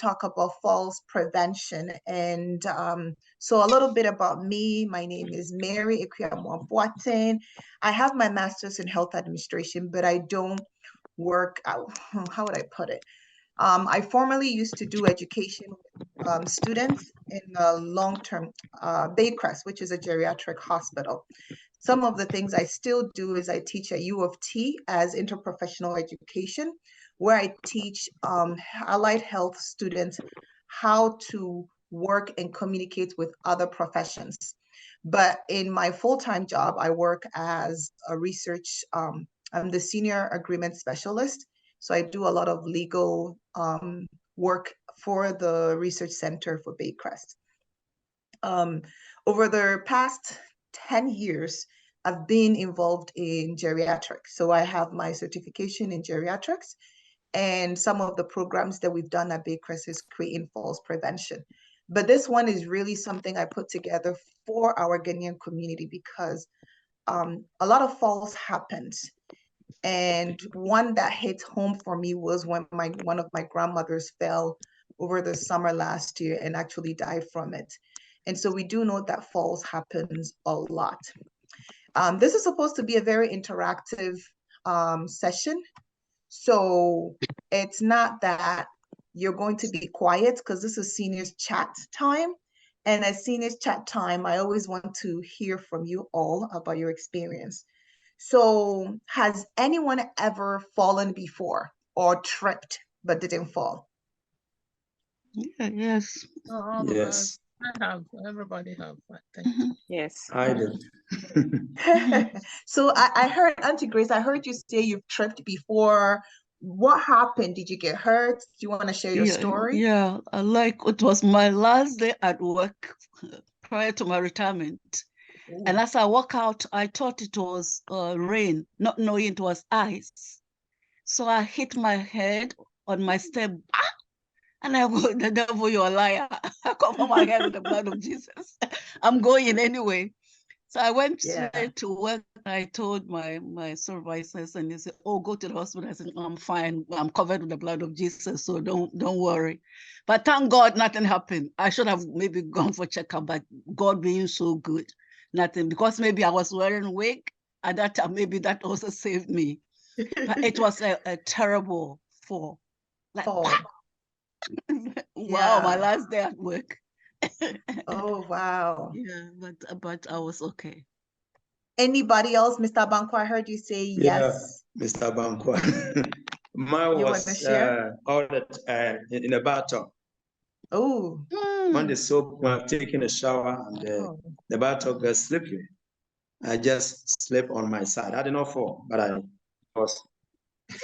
talk about falls prevention. And so a little bit about me. My name is Mary Akuamoah-Boateng. I have my master's in health administration, but I don't work out. How would I put it? I formerly used to do education with students in a long-term Baycrest, which is a geriatric hospital. Some of the things I still do is I teach at U of T as interprofessional education, where I teach allied health students how to work and communicate with other professions. But in my full-time job, I work as a research, I'm the senior agreement specialist. So I do a lot of legal work for the research center for Baycrest. Over the past 10 years, I've been involved in geriatrics. So I have my certification in geriatrics, and some of the programs that we've done at Baycrest is creating falls prevention. But this one is really something I put together for our Ghanaian community because a lot of falls happened. And one that hit home for me was when one of my grandmothers fell over the summer last year and actually died from it. And so we do know that falls happens a lot. This is supposed to be a very interactive session. So it's not that you're going to be quiet because this is seniors chat time. And at seniors chat time, I always want to hear from you all about your experience. So has anyone ever fallen before or tripped but didn't fall? Yes. Yes. I have. Everybody have, I think. Yes. I did. So I heard, Auntie Grace, I heard you say you've tripped before. What happened? Did you get hurt? Do you want to share your story? Yeah, like it was my last day at work prior to my retirement. Ooh. And as I walk out, I thought it was rain, not knowing it was ice. So I hit my head on my step, and I go, the devil, you're a liar. I cover my head with the blood of Jesus. I'm going anyway. So I went straight to work. I told my supervisors, and they said, "Oh, go to the hospital." I said, "I'm fine. I'm covered with the blood of Jesus, so don't worry." But thank God, nothing happened. I should have maybe gone for checkup, but God being so good, nothing. Because maybe I was wearing a wig at that time. Maybe that also saved me. But it was a terrible fall. Like, wow, my last day at work. Oh, wow. Yeah, but I was okay. Anybody else, Mr. Banko? I heard you say yes. Yeah, Mr. Banko. Mine was all that in a bathtub. Oh. When the soap, when taking a shower and the bathtub got slippery, I just slept on my side. I did not fall, but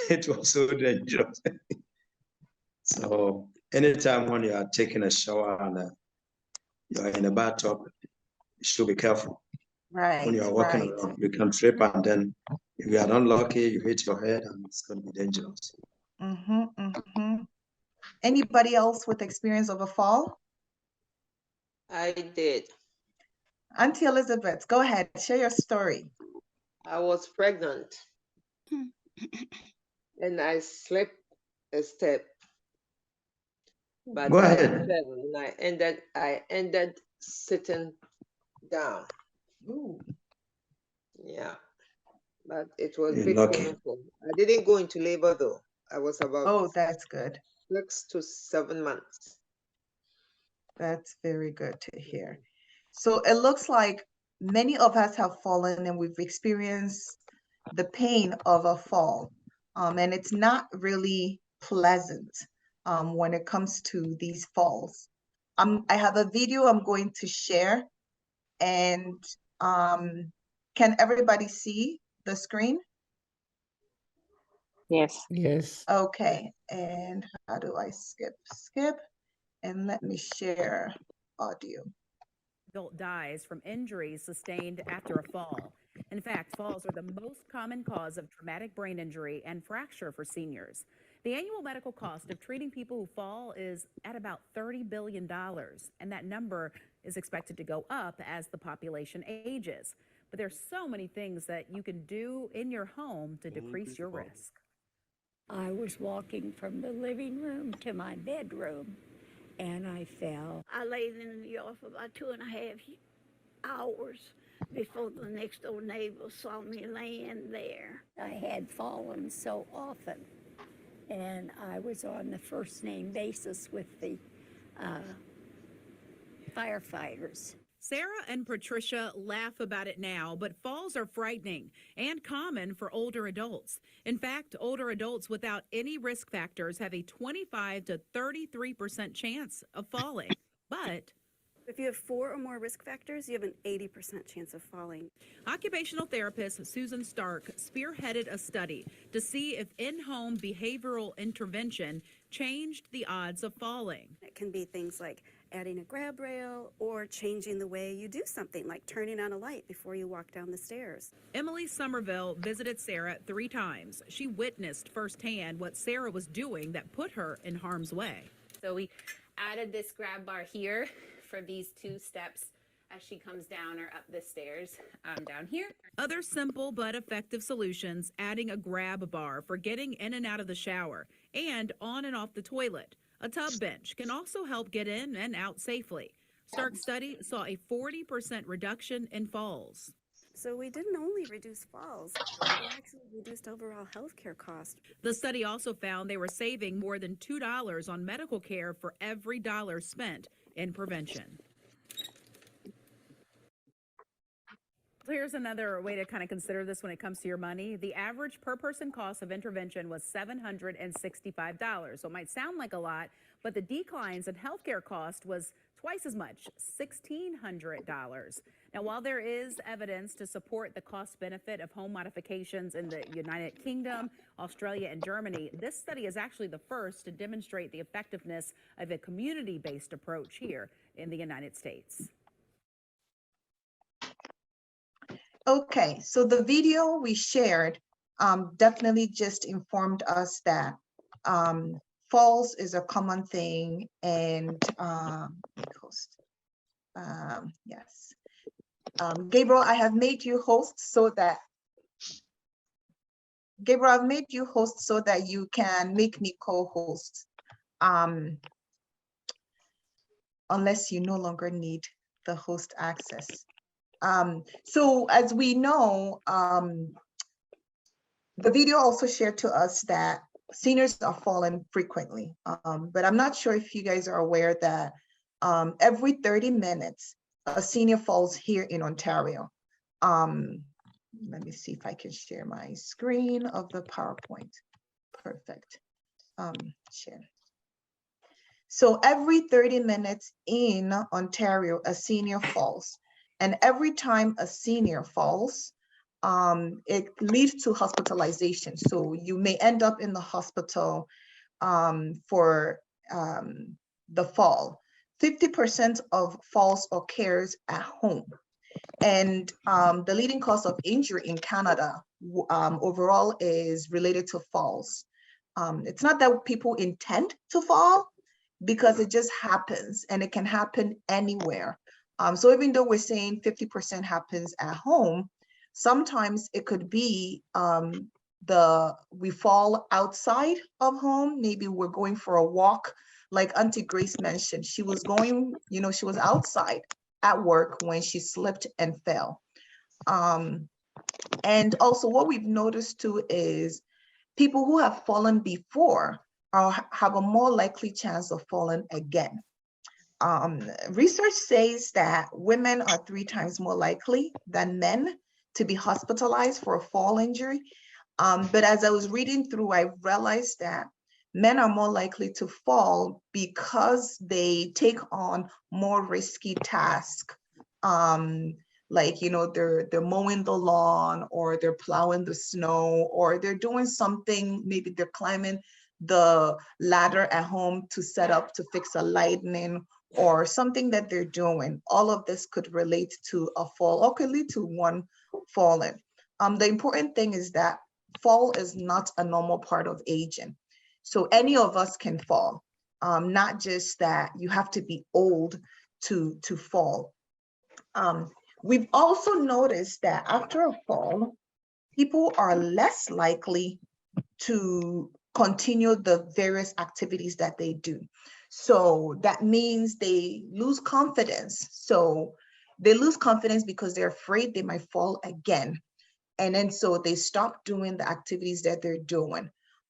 it was so dangerous. So anytime when you are taking a shower and you are in a bathtub, you should be careful. Right. When you are walking around, you can trip, and then if you are unlucky, you hit your head, and it's going to be dangerous. Anybody else with experience of a fall? I did. Auntie Elizabeth, go ahead, share your story. I was pregnant and I slipped a step. But go ahead. I ended sitting down. Ooh. Yeah, but it was a bit painful. I didn't go into labor though. I was about that's good. 6 to 7 months. That's very good to hear. So it looks like many of us have fallen and we've experienced the pain of a fall. And it's not really pleasant when it comes to these falls. I have a video I'm going to share, and can everybody see the screen? Yes. Yes. Okay, and how do I skip? And let me share audio. Adult dies from injuries sustained after a fall. In fact, falls are the most common cause of traumatic brain injury and fracture for seniors. The annual medical cost of treating people who fall is at about $30 billion, and that number is expected to go up as the population ages. But there's so many things that you can do in your home to decrease your risk. I was walking from the living room to my bedroom, and I fell. I laid in the yard for about 2.5 hours before the next door neighbor saw me laying there. I had fallen so often, and I was on the first name basis with the firefighters. Sarah and Patricia laugh about it now, but falls are frightening and common for older adults. In fact, older adults without any risk factors have a 25 to 33% chance of falling. But if you have 4 or more risk factors, you have an 80% chance of falling. occupational therapist Susan Stark spearheaded a study to see if in-home behavioral intervention changed the odds of falling. It can be things like adding a grab rail or changing the way you do something, like turning on a light before you walk down the stairs. Emily Somerville visited Sarah 3 times. She witnessed firsthand what Sarah was doing that put her in harm's way. So we added this grab bar here for these 2 steps as she comes down or up the stairs down here. Other simple but effective solutions, adding a grab bar for getting in and out of the shower and on and off the toilet. A tub bench can also help get in and out safely. Stark's study saw a 40% reduction in falls. So we didn't only reduce falls, we actually reduced overall healthcare costs. The study also found they were saving more than $2 on medical care for every dollar spent in prevention. Here's another way to kind of consider this when it comes to your money. The average per person cost of intervention was $765. So it might sound like a lot, but the declines in healthcare cost was twice as much, $1,600. Now, while there is evidence to support the cost benefit of home modifications in the United Kingdom, Australia, and Germany, this study is actually the first to demonstrate the effectiveness of a community-based approach here in the United States. Okay, so the video we shared definitely just informed us that falls is a common thing, and yes. Gabriel, I have made you host so that you can make me co-host, unless you no longer need the host access. So as we know, the video also shared to us that seniors are falling frequently, but I'm not sure if you guys are aware that every 30 minutes, a senior falls here in Ontario. Let me see if I can share my screen of the PowerPoint. Perfect. Share. So every 30 minutes in Ontario, a senior falls. And every time a senior falls, it leads to hospitalization. So you may end up in the hospital for the fall. 50% of falls occurs at home. And the leading cause of injury in Canada overall is related to falls. It's not that people intend to fall, because it just happens, and it can happen anywhere. So even though we're saying 50% happens at home, sometimes it could be we fall outside of home. Maybe we're going for a walk, like Auntie Grace mentioned. She was going, she was outside at work when she slipped and fell. And also what we've noticed too is people who have fallen before have a more likely chance of falling again. Research says that women are 3 times more likely than men to be hospitalized for a fall injury. But as I was reading through, I realized that men are more likely to fall because they take on more risky tasks. Like, they're mowing the lawn, or they're plowing the snow, or they're doing something, maybe they're climbing the ladder at home to set up to fix a lightning, or something that they're doing. All of this could relate to a fall, or could lead to one falling. The important thing is that fall is not a normal part of aging. So any of us can fall, not just that you have to be old to fall. We've also noticed that after a fall, people are less likely to continue the various activities that they do. So that means they lose confidence. So they lose confidence because they're afraid they might fall again. And then so they stop doing the activities that they're doing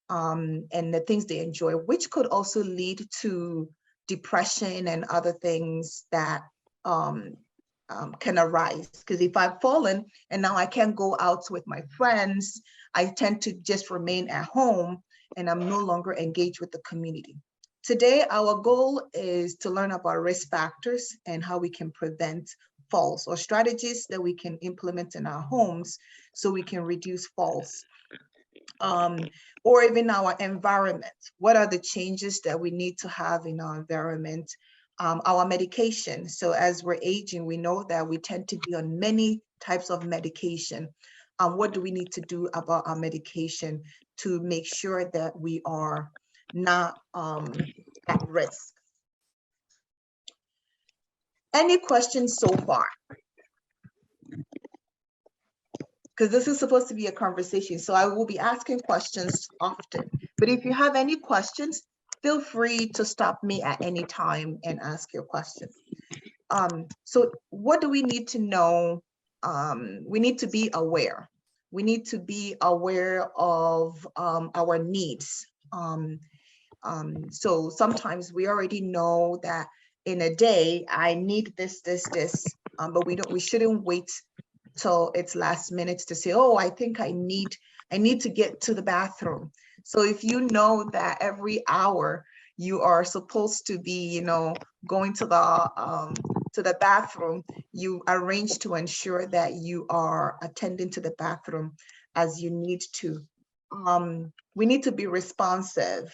and the things they enjoy, which could also lead to depression and other things that can arise. Because if I've fallen and now I can't go out with my friends, I tend to just remain at home and I'm no longer engaged with the community. Today, our goal is to learn about risk factors and how we can prevent falls, or strategies that we can implement in our homes so we can reduce falls. Or even our environment. What are the changes that we need to have in our environment? Our medication. So as we're aging, we know that we tend to be on many types of medication. What do we need to do about our medication to make sure that we are not at risk? Any questions so far? Because this is supposed to be a conversation, so I will be asking questions often. But if you have any questions, feel free to stop me at any time and ask your questions. So what do we need to know? We need to be aware. We need to be aware of our needs. So sometimes we already know that in a day, I need this, but we shouldn't wait till it's last minute to say, oh, I think I need to get to the bathroom. So if you know that every hour you are supposed to be, going to the bathroom, you arrange to ensure that you are attending to the bathroom as you need to. We need to be responsive.